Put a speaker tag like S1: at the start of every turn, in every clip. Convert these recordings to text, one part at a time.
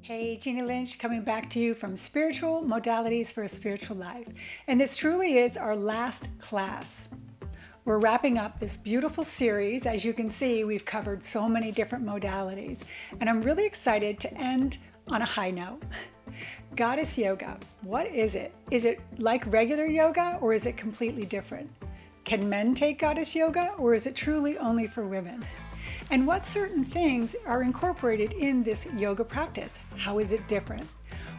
S1: Hey, Jeannie Lynch coming back to you from Spiritual Modalities for a Spiritual Life. And this truly is our last class. We're wrapping up this beautiful series. As you can see, we've covered so many different modalities. And I'm really excited to end on a high note. Goddess Yoga, what is it? Is it like regular yoga or is it completely different? Can men take Goddess Yoga or is it truly only for women? And what certain things are incorporated in this yoga practice? How is it different?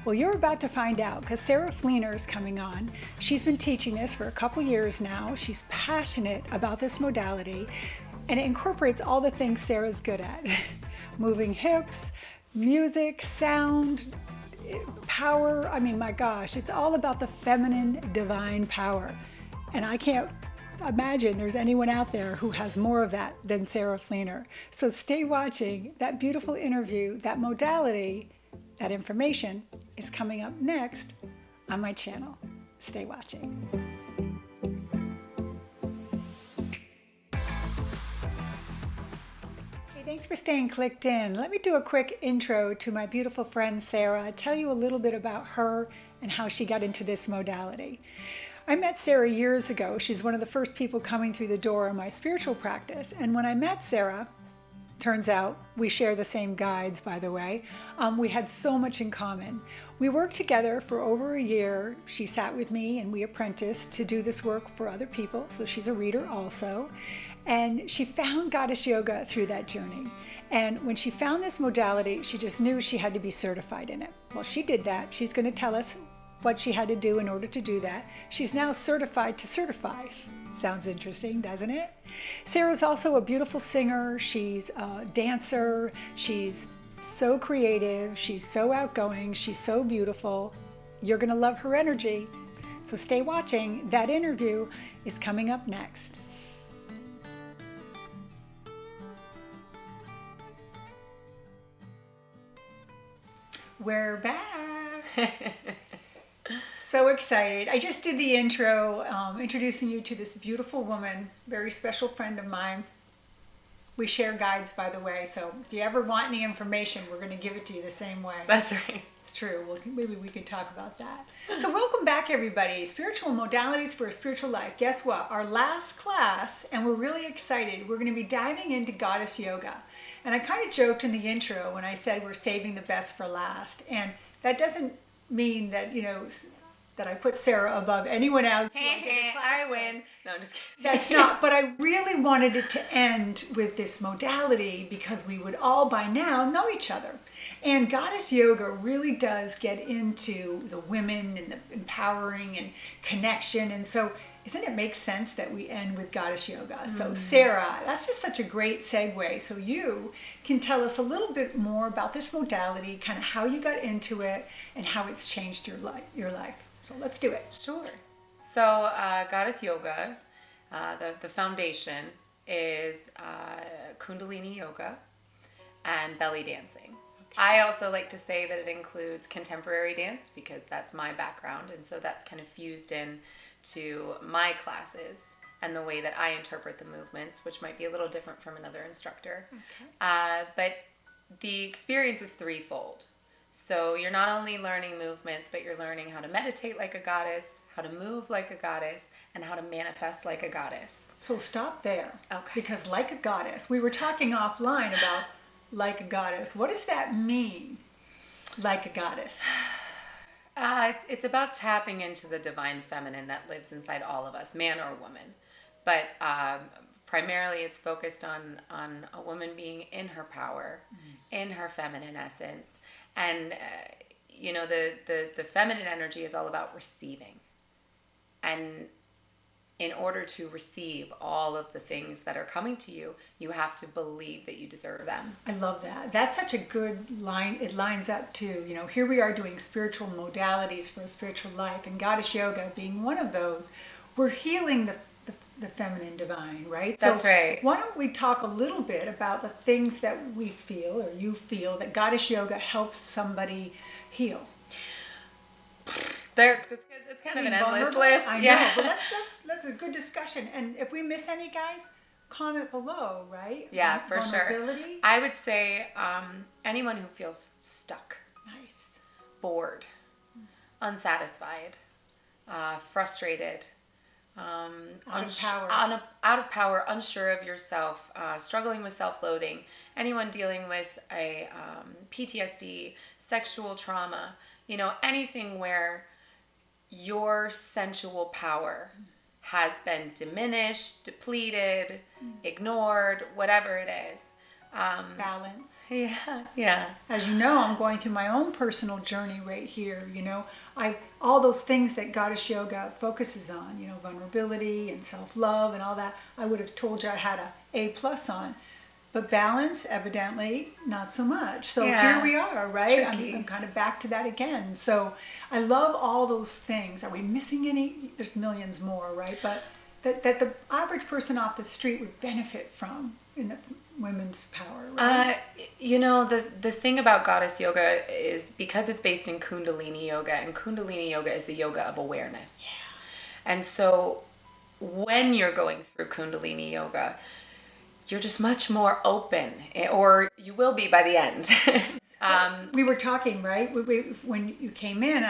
S1: Well, you're about to find out because Sarah Fleener is coming on. She's been teaching this for a couple years now. She's passionate about this modality and it incorporates all the things Sarah's good at. Moving hips, music, sound, power. I mean, my gosh, it's all about the feminine divine power. And I can't imagine there's anyone out there who has more of that than Sarah Fleener. So stay watching. That beautiful interview, that modality, that information is coming up next on my channel. Stay watching. Hey, thanks for staying clicked in. Let me do a quick intro to my beautiful friend Sarah, tell you a little bit about her and how she got into this modality. I met Sarah years ago. She's one of the first people coming through the door in my spiritual practice. And when I met Sarah, turns out we share the same guides, by the way. We had so much in common. We worked together for over a year. She sat with me and we apprenticed to do this work for other people. So she's a reader also. And she found Goddess Yoga through that journey. And when she found this modality, she just knew she had to be certified in it. Well, she did that. She's going to tell us what she had to do in order to do that. She's now certified to certify. Sounds interesting, doesn't it? Sarah's also a beautiful singer. She's a dancer. She's so creative. She's so outgoing. She's so beautiful. You're gonna love her energy. So stay watching. That interview is coming up next. We're back. So excited. I just did the intro, introducing you to this beautiful woman, very special friend of mine. We share guides, by the way, so if you ever want any information, we're going to give it to you the same way.
S2: That's right.
S1: It's true. Well, maybe we could talk about that. So welcome back, everybody. Spiritual Modalities for a Spiritual Life. Guess what? Our last class, and we're really excited. We're going to be diving into Goddess Yoga. And I kind of joked in the intro when I said we're saving the best for last. And that doesn't mean that, you know, that I put Sarah above anyone else.
S2: I win. No, I'm just kidding.
S1: That's not, but I really wanted it to end with this modality because we would all by now know each other. And Goddess Yoga really does get into the women and the empowering and connection. And so doesn't it make sense that we end with Goddess Yoga? So Sarah, that's just such a great segue. So you can tell us a little bit more about this modality, kind of how you got into it and how it's changed your life. So let's do it.
S2: Sure. So Goddess Yoga, the foundation is Kundalini Yoga and belly dancing. Okay. I also like to say that it includes contemporary dance because that's my background. And so that's kind of fused in to my classes and the way that I interpret the movements, which might be a little different from another instructor. Okay. But the experience is threefold. So you're not only learning movements, but you're learning how to meditate like a goddess, how to move like a goddess, and how to manifest like a goddess.
S1: So stop there.
S2: Okay.
S1: Because like a goddess, we were talking offline about like a goddess. What does that mean, like a goddess?
S2: It's about tapping into the divine feminine that lives inside all of us, man or woman. But primarily it's focused on a woman being in her power, in her feminine essence. And, you know, the feminine energy is all about receiving. And in order to receive all of the things that are coming to you, you have to believe that you deserve them.
S1: I love that. That's such a good line. It lines up to, you know, here we are doing spiritual modalities for a spiritual life, and Goddess Yoga being one of those. We're healing the feminine divine, right?
S2: That's right.
S1: Why don't we talk a little bit about the things that we feel, or you feel, that Goddess Yoga helps somebody heal?
S2: It's kind of an endless list.
S1: I know, but that's a good discussion. And if we miss any, guys, comment below, right?
S2: Yeah, for sure.
S1: Vulnerability.
S2: I would say anyone who feels stuck.
S1: Nice.
S2: bored, unsatisfied, frustrated, out of power, unsure of yourself, struggling with self-loathing, anyone dealing with a PTSD, sexual trauma, anything where your sensual power has been diminished, depleted, ignored, whatever it is.
S1: Balance.
S2: Yeah.
S1: As you know, I'm going through my own personal journey right here. All those things that Goddess Yoga focuses on, vulnerability and self-love and all that, I would have told you I had a A+ on. But balance, evidently, not so much. So here we are, right? I'm kind of back to that again. So I love all those things. Are we missing any? There's millions more, right? But that the average person off the street would benefit from in the women's power, right?
S2: The thing about Goddess Yoga is because it's based in Kundalini Yoga, and Kundalini Yoga is the yoga of awareness.
S1: Yeah.
S2: And so when you're going through Kundalini Yoga, you're just much more open, or you will be by the end.
S1: We were talking, right? When you came in,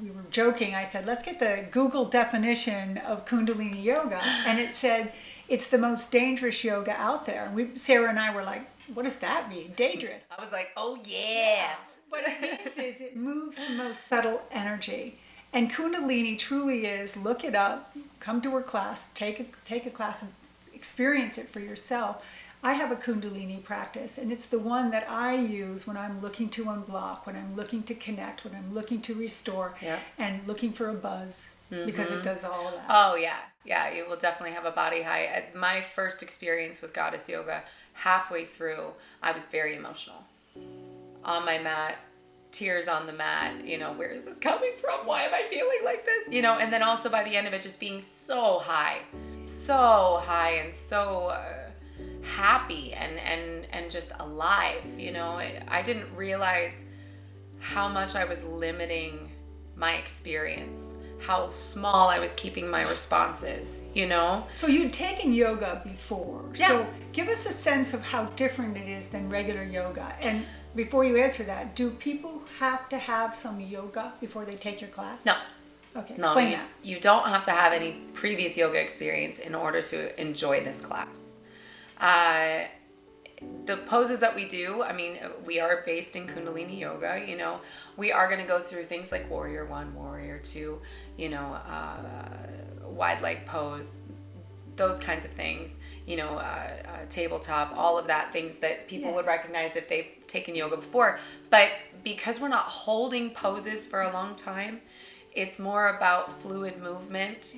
S1: we were joking. I said, let's get the Google definition of Kundalini Yoga. And it said, it's the most dangerous yoga out there. And Sarah and I were like, what does that mean? Dangerous.
S2: I was like, oh yeah.
S1: What it means is it moves the most subtle energy. And Kundalini truly is, look it up, come to her class, take a class and experience it for yourself. I have a Kundalini practice, and it's the one that I use when I'm looking to unblock, when I'm looking to connect, when I'm looking to restore, and looking for a buzz, because it does all of that.
S2: Oh, yeah. Yeah, you will definitely have a body high. At my first experience with Goddess Yoga, halfway through, I was very emotional. On my mat, tears on the mat, where is this coming from? Why am I feeling like this? And then also by the end of it, just being so high and so happy and just alive. I didn't realize how much I was limiting my experience, how small I was keeping my responses,
S1: So you'd taken yoga before.
S2: Yeah.
S1: So give us a sense of how different it is than regular yoga. And before you answer that, do people have to have some yoga before they take your class?
S2: No.
S1: Okay, explain that.
S2: You don't have to have any previous yoga experience in order to enjoy this class. The poses that we do, we are based in Kundalini Yoga, we are going to go through things like Warrior 1, Warrior 2, wide leg pose, those kinds of things, tabletop, all of that, things that people would recognize if they've taken yoga before. But because we're not holding poses for a long time, it's more about fluid movement.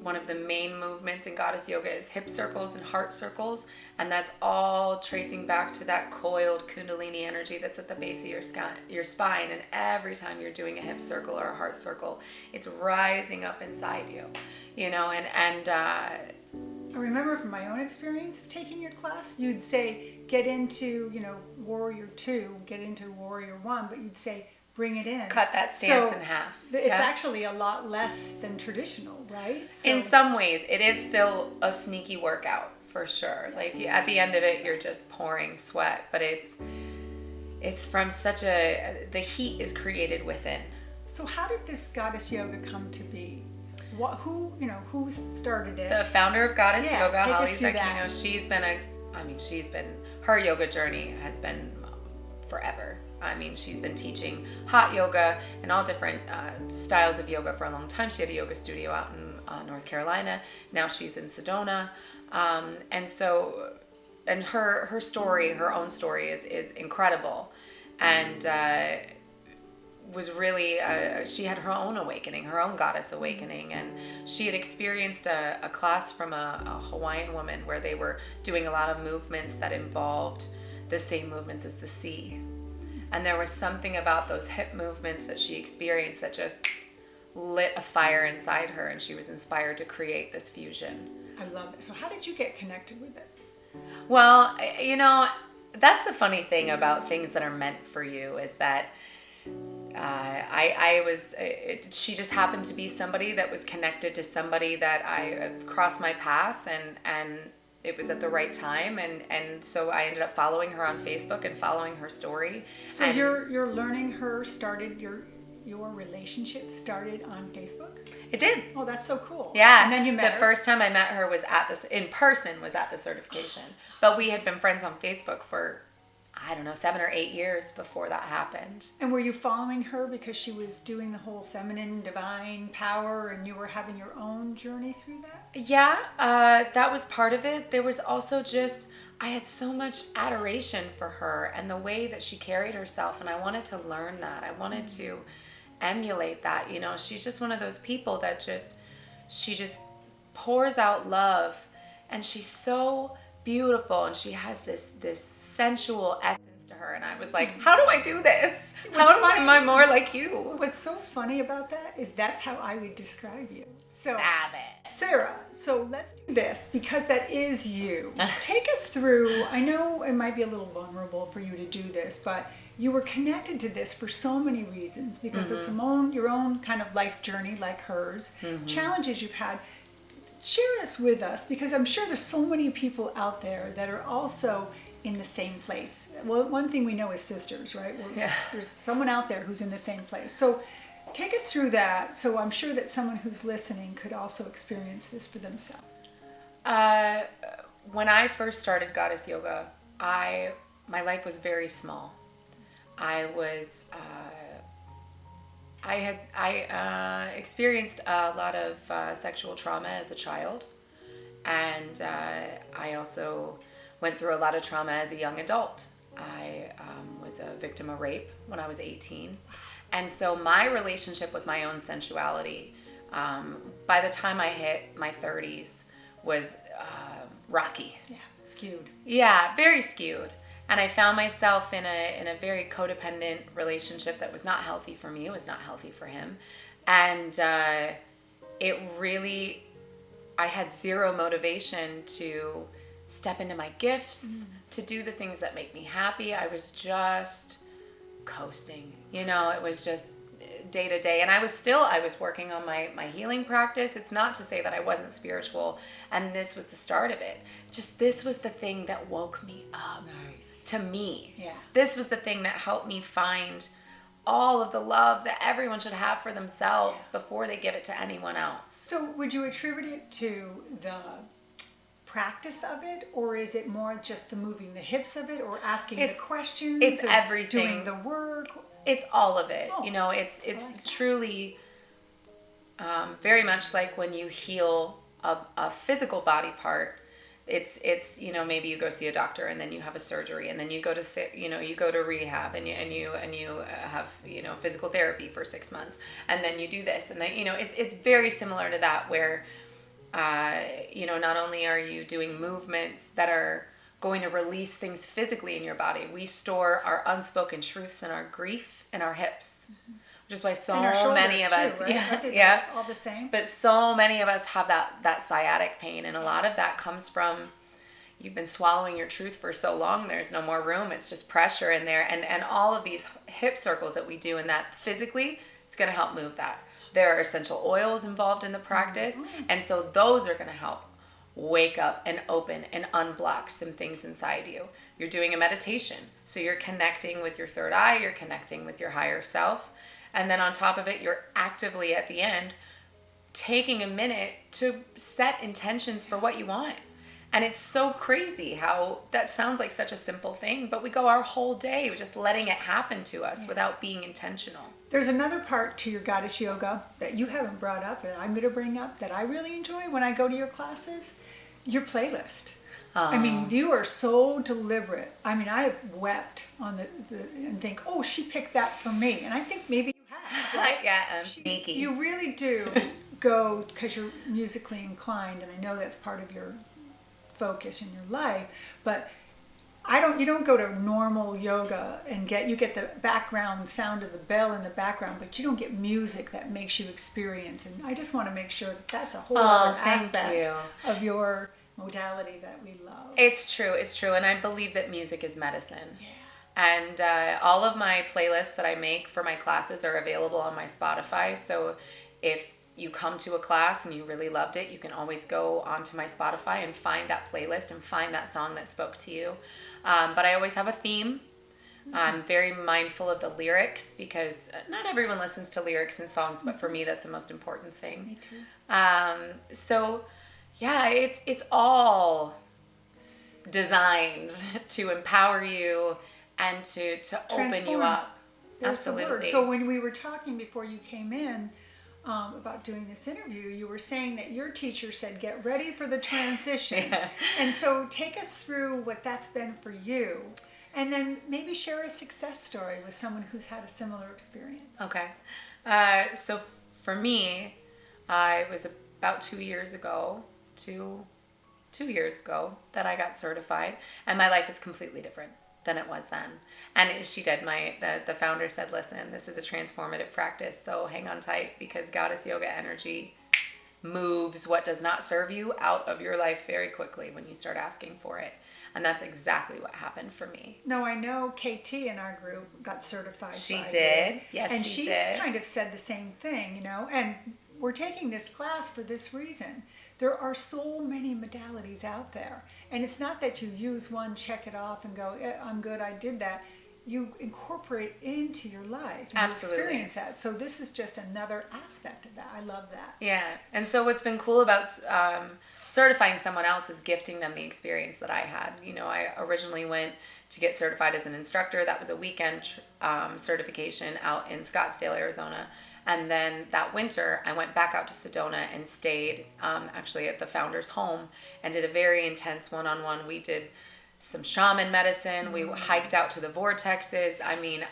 S2: One of the main movements in Goddess Yoga is hip circles and heart circles, and that's all tracing back to that coiled Kundalini energy that's at the base of your spine. And every time you're doing a hip circle or a heart circle, it's rising up inside you, I
S1: remember from my own experience of taking your class, you'd say, get into, Warrior 2, get into Warrior 1, but you'd say, bring it in.
S2: Cut that stance in half.
S1: It's actually a lot less than traditional, right? So,
S2: in some ways, it is still a sneaky workout, for sure. Like, at the end of it, you're just pouring sweat, but it's from the heat is created within.
S1: So how did this Goddess Yoga come to be? Who started it?
S2: The founder of Goddess Yoga, Holly
S1: Zakino,
S2: her yoga journey has been forever. She's been teaching hot yoga and all different styles of yoga for a long time. She had a yoga studio out in North Carolina. Now she's in Sedona. And her story, her own story is incredible. And was really, she had her own awakening, her own goddess awakening. And she had experienced a class from a Hawaiian woman where they were doing a lot of movements that involved the same movements as the sea. And there was something about those hip movements that she experienced that just lit a fire inside her, and she was inspired to create this fusion.
S1: I love it. So how did you get connected with it?
S2: Well, that's the funny thing about things that are meant for you, is that she just happened to be somebody that was connected to somebody that I crossed my path, and it was at the right time, and so I ended up following her on Facebook and following her story.
S1: So
S2: and
S1: your learning her started, your relationship started on Facebook?
S2: it did.
S1: Oh, that's so cool.
S2: Yeah.
S1: And then you met
S2: the
S1: her?
S2: first time I met her was in person, was at the certification. But we had been friends on Facebook for, I don't know, 7 or 8 years before that happened.
S1: And were you following her because she was doing the whole feminine, divine power, and you were having your own journey through that?
S2: Yeah, that was part of it. There was also just, I had so much adoration for her and the way that she carried herself, and I wanted to learn that. I wanted to emulate that. You know, she's just one of those people that she just pours out love, and she's so beautiful, and she has this sensual essence to her. And I was like, how do I do this? Am I more like you?
S1: What's so funny about that is that's how I would describe you. So,
S2: Stop it.
S1: Sarah, so let's do this because that is you. Take us through, I know it might be a little vulnerable for you to do this, but you were connected to this for so many reasons because it's your own kind of life journey like hers, challenges you've had. Share this with us because I'm sure there's so many people out there that are also in the same place. Well, one thing we know is sisters, right? There's someone out there who's in the same place. So take us through that. So I'm sure that someone who's listening could also experience this for themselves.
S2: When I first started Goddess Yoga, my life was very small. I experienced a lot of sexual trauma as a child, and I also went through a lot of trauma as a young adult. I was a victim of rape when I was 18, and so my relationship with my own sensuality, by the time I hit my 30s, was rocky.
S1: Yeah, skewed.
S2: Yeah, very skewed. And I found myself in a very codependent relationship that was not healthy for me. It was not healthy for him. And it really, I had zero motivation to step into my gifts, to do the things that make me happy. I was just coasting. You know, it was just day to day. And I was working on my healing practice. It's not to say that I wasn't spiritual. And this was the start of it. Just this was the thing that woke me up.
S1: Nice.
S2: To me.
S1: Yeah.
S2: This was the thing that helped me find all of the love that everyone should have for themselves before they give it to anyone else.
S1: So would you attribute it to the practice of it, or is it more just the moving the hips of it, or asking the questions?
S2: It's
S1: or
S2: everything.
S1: Doing the work?
S2: It's all of it.
S1: Oh,
S2: you know, it's
S1: like
S2: truly very much like when you heal a physical body part. It's you know, maybe you go see a doctor and then you have a surgery and then you go to you go to rehab and you have, you know, physical therapy for 6 months and then you do this and then, you know, it's very similar to that where you know, not only are you doing movements that are going to release things physically in your body, we store our unspoken truths and our grief in our hips. Which is why so many of us,
S1: too, right?
S2: yeah,
S1: all the same.
S2: But so many of us have that sciatic pain, and a lot of that comes from you've been swallowing your truth for so long. There's no more room. It's just pressure in there, and all of these hip circles that we do, and that physically, it's going to help move that. There are essential oils involved in the practice, and so those are going to help wake up and open and unblock some things inside you. You're doing a meditation, so you're connecting with your third eye. You're connecting with your higher self. And then on top of it, you're actively at the end taking a minute to set intentions for what you want. And it's so crazy how that sounds like such a simple thing, but we go our whole day just letting it happen to us without being intentional. There's
S1: another part to your Goddess Yoga that you haven't brought up and I'm going to bring up that I really enjoy when I go to your classes, your playlist. I mean, you are so deliberate. I mean, I have wept on the and think, oh, she picked that for me. And I think maybe you have. Right?
S2: Yeah, I'm sneaky.
S1: You really do go, because you're musically inclined, and I know that's part of your focus in your life, but you don't go to normal yoga and you get the background sound of the bell in the background, but you don't get music that makes you experience. And I just want to make sure that's a whole other aspect of your modality that we love.
S2: It's true. And I believe that music is medicine. Yeah. And all of my playlists that I make for my classes are available on my Spotify. So if you come to a class and you really loved it, you can always go onto my Spotify and find that playlist and find that song that spoke to you. But I always have a theme. I'm very mindful of the lyrics because not everyone listens to lyrics in songs, but for me, that's the most important thing.
S1: Me too.
S2: So, yeah, it's all designed to empower you and to open you up.
S1: There's the word.
S2: Absolutely.
S1: So when we were talking before you came in about doing this interview, you were saying that your teacher said, get ready for the transition.
S2: Yeah.
S1: And so take us through what that's been for you. And then maybe share a success story with someone who's had a similar experience.
S2: Okay. So for me, it was about 2 years ago, two years ago that I got certified, and my life is completely different than it was then. And she did. The founder said, listen, this is a transformative practice, so hang on tight because Goddess Yoga energy moves what does not serve you out of your life very quickly when you start asking for it. And that's exactly what happened for me.
S1: No, I know KT in our group got certified.
S2: She did. Yes,
S1: and
S2: she
S1: she's
S2: did.
S1: kind of said the same thing, you know, and we're taking this class for this reason. There are so many modalities out there. And it's not that you use one, check it off, and go, I'm good, I did that. You incorporate into your life and
S2: Absolutely.
S1: You experience that. So this is just another aspect of that. I love that.
S2: Yeah. And so what's been cool about certifying someone else is gifting them the experience that I had. You know, I originally went to get certified as an instructor. That was a weekend certification out in Scottsdale, Arizona. And then that winter, I went back out to Sedona and stayed actually at the founder's home and did a very intense one-on-one. We did some shaman medicine. We hiked out to the vortexes. I mean,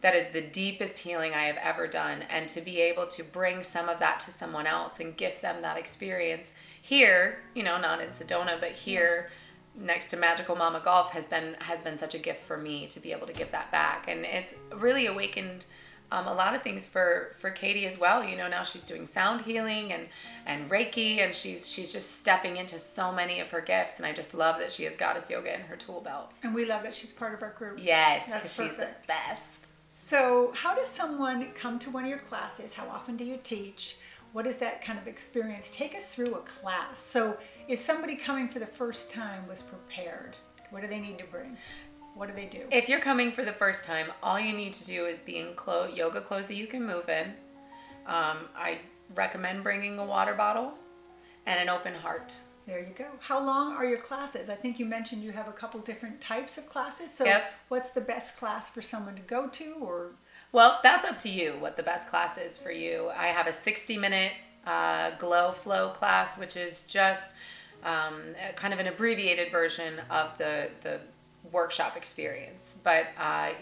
S2: that is the deepest healing I have ever done. And to be able to bring some of that to someone else and gift them that experience here, you know, not in Sedona, but here next to Magical Mama Golf has been such a gift for me to be able to give that back. And it's really awakened a lot of things for Katie as well. You know, now she's doing sound healing and Reiki, and she's just stepping into so many of her gifts. And I just love that she has Goddess Yoga in her tool belt.
S1: And we love that she's part of our group.
S2: Yes,
S1: That's
S2: because she's the
S1: perfect.
S2: best.
S1: So how does someone come to one of your classes? How often do you teach? What is that kind of experience? Take us through a class. So if somebody coming for the first time was prepared, what do they need to bring? What do they do?
S2: If you're coming for the first time, all you need to do is be in yoga clothes that you can move in. I recommend bringing a water bottle and an open heart.
S1: There you go. How long are your classes? I think you mentioned you have a couple different types of classes. So
S2: Yep.
S1: What's the best class for someone to go to? Or
S2: Well, that's up to you what the best class is for you. I have a 60-minute glow flow class, which is just kind of an abbreviated version of the workshop experience. But,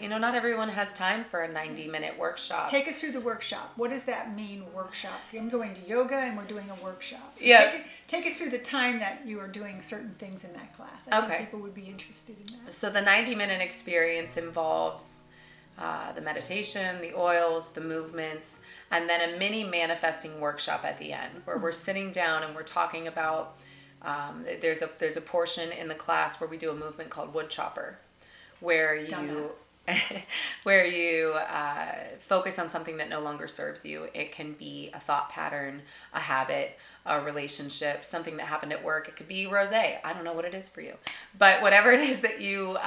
S2: you know, not everyone has time for a 90-minute workshop.
S1: take us through the workshop. What does that mean, workshop? I'm going to yoga and we're doing a workshop. So
S2: Yeah.
S1: take us through the time that you are doing certain things in that class. I think people would be interested in that.
S2: So the 90-minute experience involves the meditation, the oils, the movements, and then a mini manifesting workshop at the end where we're sitting down and we're talking about, there's a portion in the class where we do a movement called wood chopper, where you focus on something that no longer serves you. It can be a thought pattern, a habit, a relationship, something that happened at work. It could be rosé. I don't know what it is for you. But whatever it is that you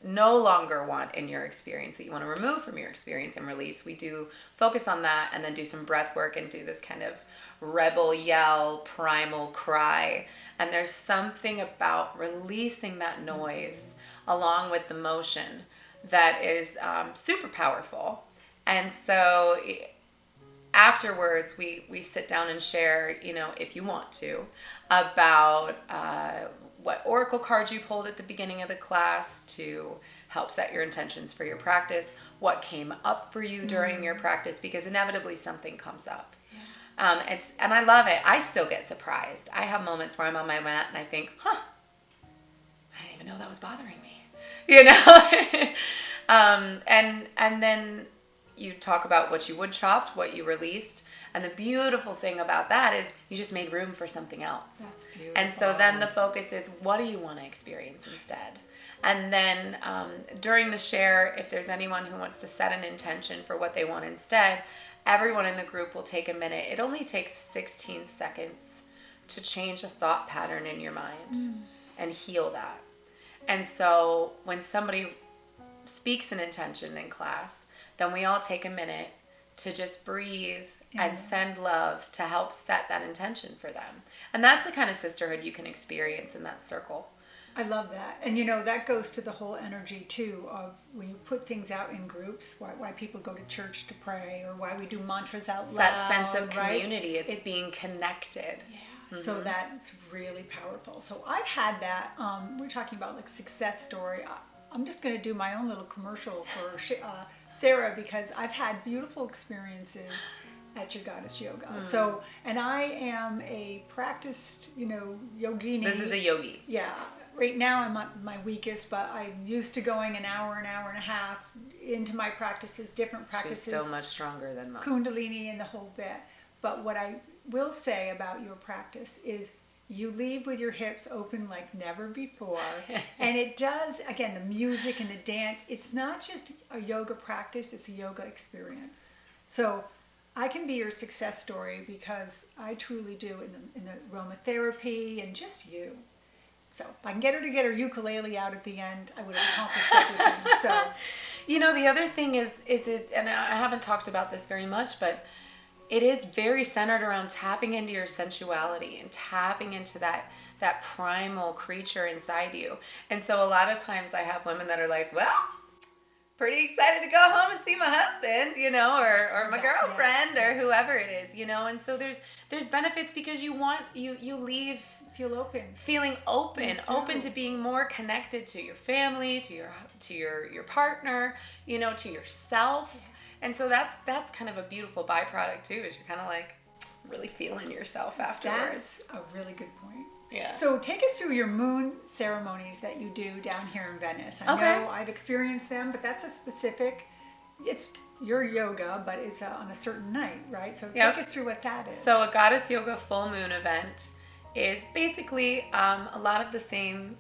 S2: no longer want in your experience, that you want to remove from your experience and release, we do focus on that and then do some breath work and do this kind of rebel yell, primal cry. And there's something about releasing that noise along with the motion that is super powerful. And so afterwards, we sit down and share, you know, if you want to, about what oracle cards you pulled at the beginning of the class to help set your intentions for your practice, what came up for you during your practice, because inevitably something comes up. And I love it. I still get surprised. I have moments where I'm on my mat and I think, I didn't even know that was bothering me, you know? And then you talk about what you wood chopped, what you released. And the beautiful thing about that is you just made room for something else.
S1: That's beautiful.
S2: And so then the focus is, what do you want to experience instead? And then during the share, if there's anyone who wants to set an intention for what they want instead, everyone in the group will take a minute. It only takes 16 seconds to change a thought pattern in your mind and heal that. And so when somebody speaks an intention in class, then we all take a minute to just breathe and send love to help set that intention for them. And that's the kind of sisterhood you can experience in that circle.
S1: I love that. And that goes to the whole energy too of when you put things out in groups, why people go to church to pray, or why we do mantras out loud.
S2: That sense of
S1: right?
S2: community, it's being connected.
S1: Yeah. So that's really powerful. So I've had that, we're talking about like success story. I'm just going to do my own little commercial for Sarah, because I've had beautiful experiences at your Goddess Yoga. So, and I am a practiced, yogini.
S2: This is a yogi.
S1: Yeah. Right now I'm at my weakest, but I'm used to going an hour and a half into my practices, different practices.
S2: She's still much stronger than most.
S1: Kundalini and the whole bit. But what I will say about your practice is you leave with your hips open like never before. And it does, again, the music and the dance, it's not just a yoga practice, it's a yoga experience. So I can be your success story because I truly do in the aromatherapy and just you. So if I can get her to get her ukulele out at the end, I would have accomplished everything. So,
S2: the other thing is it, and I haven't talked about this very much, but it is very centered around tapping into your sensuality and tapping into that primal creature inside you. And so a lot of times I have women that are like, well, pretty excited to go home and see my husband, or my girlfriend or whoever it is, and so there's benefits because you leave feeling open to being more connected to your family, to your partner, to yourself. Yeah. And so that's kind of a beautiful byproduct too, is you're kind of like really feeling yourself afterwards.
S1: That's a really good point.
S2: Yeah.
S1: So take us through your moon ceremonies that you do down here in Venice. I know I've experienced them, but that's it's your yoga, but it's on a certain night, right? So take us through what that is.
S2: So a Goddess Yoga full moon event is basically a lot of the same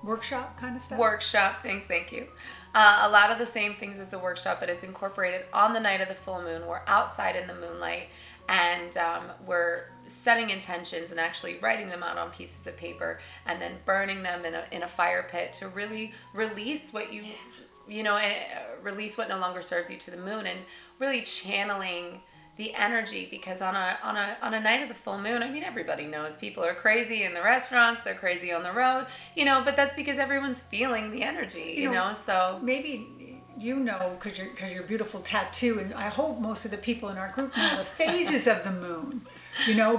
S1: workshop kind of stuff?
S2: Workshop things, thank you. A lot of the same things as the workshop, but it's incorporated on the night of the full moon. We're outside in the moonlight, and we're setting intentions and actually writing them out on pieces of paper and then burning them in a fire pit to really release what release what no longer serves you to the moon, and really channeling the energy, because on a night of the full moon, I mean, everybody knows people are crazy in the restaurants, they're crazy on the road, but that's because everyone's feeling the energy, so
S1: maybe because your beautiful tattoo, and I hope most of the people in our group know the phases of the moon,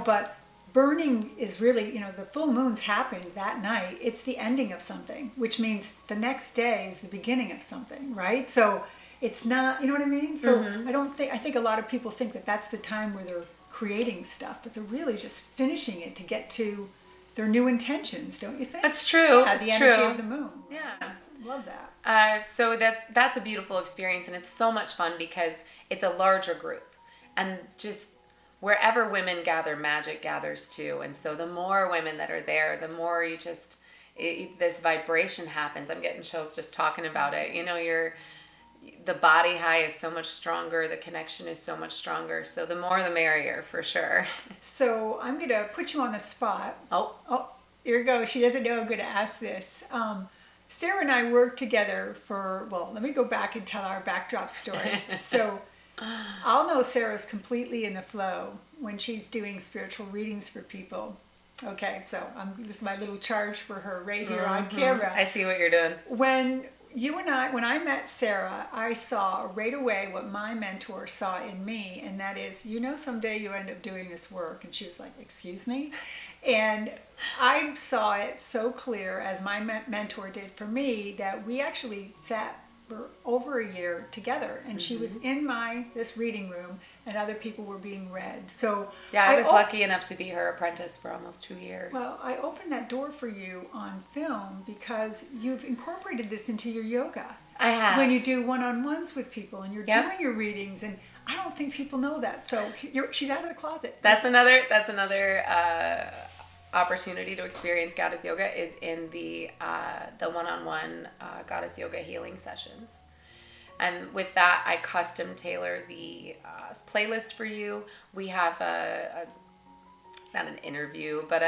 S1: but burning is really, the full moons happen that night. It's the ending of something, which means the next day is the beginning of something, right? So it's not, you know what I mean? So I think a lot of people think that that's the time where they're creating stuff, but they're really just finishing it to get to their new intentions, don't you think?
S2: That's true.
S1: At the energy of the moon.
S2: Yeah.
S1: Love that.
S2: So that's a beautiful experience, and it's so much fun because it's a larger group, and just wherever women gather, magic gathers too. And so the more women that are there, the more this vibration happens. I'm getting chills just talking about it. The body high is so much stronger. The connection is so much stronger. So the more the merrier, for sure.
S1: So I'm going to put you on the spot.
S2: Oh,
S1: here we go. She doesn't know I'm going to ask this. Sarah and I worked together let me go back and tell our backdrop story. So I'll know Sarah's completely in the flow when she's doing spiritual readings for people. Okay, so this is my little charge for her right here on camera.
S2: I see what you're doing.
S1: When I met Sarah, I saw right away what my mentor saw in me, and that is, someday you end up doing this work. And she was like, excuse me? And I saw it so clear, as my mentor did for me, that we actually sat for over a year together, and she was in this reading room, and other people were being read. So
S2: yeah, I was lucky enough to be her apprentice for almost 2 years.
S1: Well, I opened that door for you on film because you've incorporated this into your yoga.
S2: I have.
S1: When you do one-on-ones with people and you're doing your readings, and I don't think people know that. So she's out of the closet.
S2: That's another opportunity to experience Goddess Yoga is in the one-on-one Goddess Yoga healing sessions. And with that, I custom tailor the playlist for you. We have not an interview, but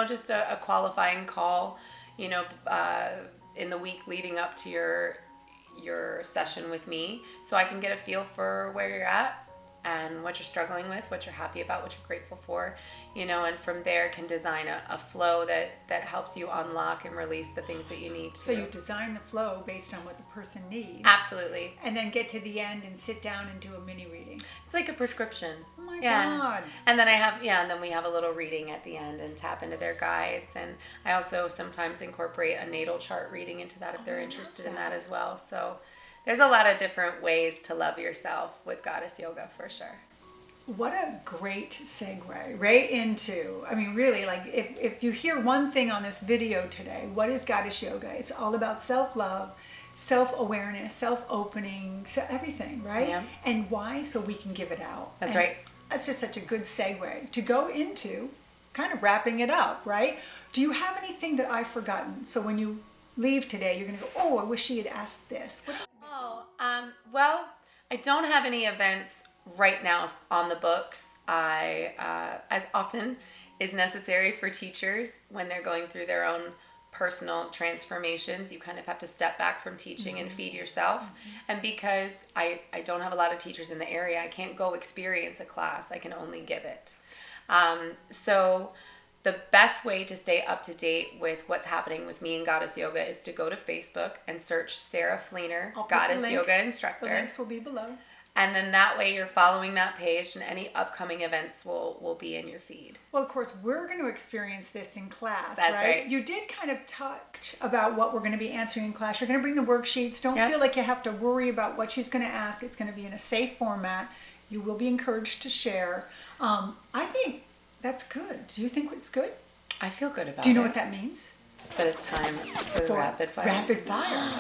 S2: just a qualifying call, in the week leading up to your session with me, so I can get a feel for where you're at and what you're struggling with, what you're happy about, what you're grateful for, and from there can design a flow that helps you unlock and release the things that you need to.
S1: So you design the flow based on what the person needs.
S2: Absolutely.
S1: And then get to the end and sit down and do a mini reading.
S2: It's like a prescription.
S1: Oh my God.
S2: And then and then we have a little reading at the end and tap into their guides. And I also sometimes incorporate a natal chart reading into that if they're interested in that as well. So there's a lot of different ways to love yourself with Goddess Yoga for sure.
S1: What a great segue right into, really, like if you hear one thing on this video today, what is Goddess Yoga? It's all about self-love, self-awareness, self-opening, everything, right?
S2: Yeah.
S1: And why? So we can give it out.
S2: That's right.
S1: That's just such a good segue to go into kind of wrapping it up, right? Do you have anything that I've forgotten? So when you leave today, you're going to go, oh, I wish she had asked this.
S2: Well, I don't have any events right now on the books. As often is necessary for teachers when they're going through their own personal transformations, you kind of have to step back from teaching and feed yourself. And because I don't have a lot of teachers in the area, I can't go experience a class. I can only give it. So the best way to stay up to date with what's happening with me and Goddess Yoga is to go to Facebook and search Sarah Fleener, Goddess Yoga Instructor.
S1: The links will be below.
S2: And then that way you're following that page and any upcoming events will be in your feed.
S1: Well, of course, we're going to experience this in class,
S2: That's right.
S1: You did kind of touch about what we're going to be answering in class. You're going to bring the worksheets. Don't feel like you have to worry about what she's going to ask. It's going to be in a safe format. You will be encouraged to share. I think that's good. Do you think it's good?
S2: I feel good about it.
S1: Do you know what that means?
S2: That it's time for the rapid fire.
S1: Rapid fire.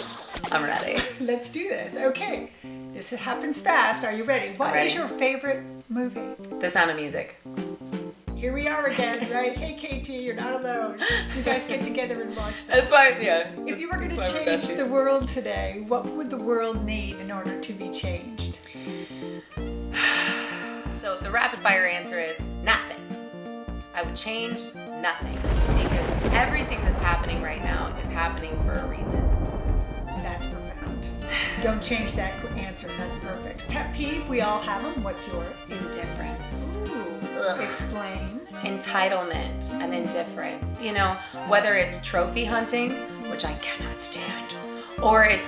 S2: I'm ready.
S1: Let's do this. Okay. This happens fast. Are you ready? What is your favorite movie?
S2: The Sound of Music.
S1: Here we are again, right? Hey, KT, you're not alone. You guys get together and watch that.
S2: That's fine, yeah.
S1: If you were going to change the world today, what would the world need in order to be changed?
S2: So the rapid fire answer is nothing. I would change nothing because everything that's happening right now is happening for a reason.
S1: That's profound. Don't change that answer. That's perfect. Pet peeve, we all have them. What's yours?
S2: Indifference.
S1: Ooh. Explain.
S2: Entitlement and indifference. Whether it's trophy hunting, which I cannot stand, or it's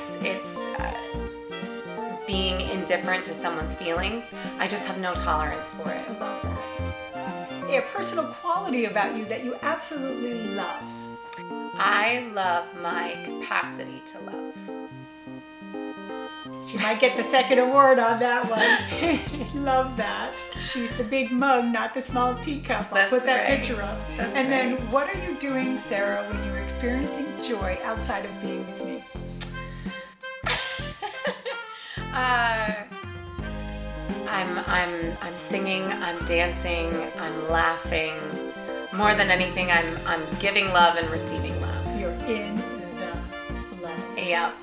S2: being indifferent to someone's feelings, I just have no tolerance for it.
S1: I love that. A personal quality about you that you absolutely love.
S2: I love my capacity to love.
S1: She might get the second award on that one. Love that. She's the big mug, not the small teacup. I'll put that picture up. And then what are you doing, Sarah, when you're experiencing joy outside of being with me?
S2: I'm singing, I'm dancing, I'm laughing. More than anything, I'm giving love and receiving love.
S1: You're in the love.
S2: Yep.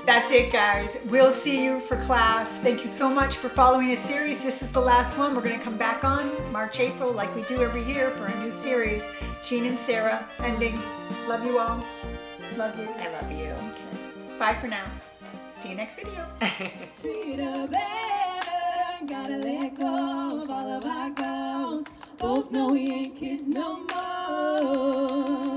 S1: That's it, guys. We'll see you for class. Thank you so much for following this series. This is the last one. We're going to come back on March, April, like we do every year for a new series. Jean and Sarah ending. Love you all. Love you.
S2: I love you.
S1: Okay. Bye for now. See you next video.
S3: Sweeter, better, gotta let go of all of our goals. Both know we ain't kids no more.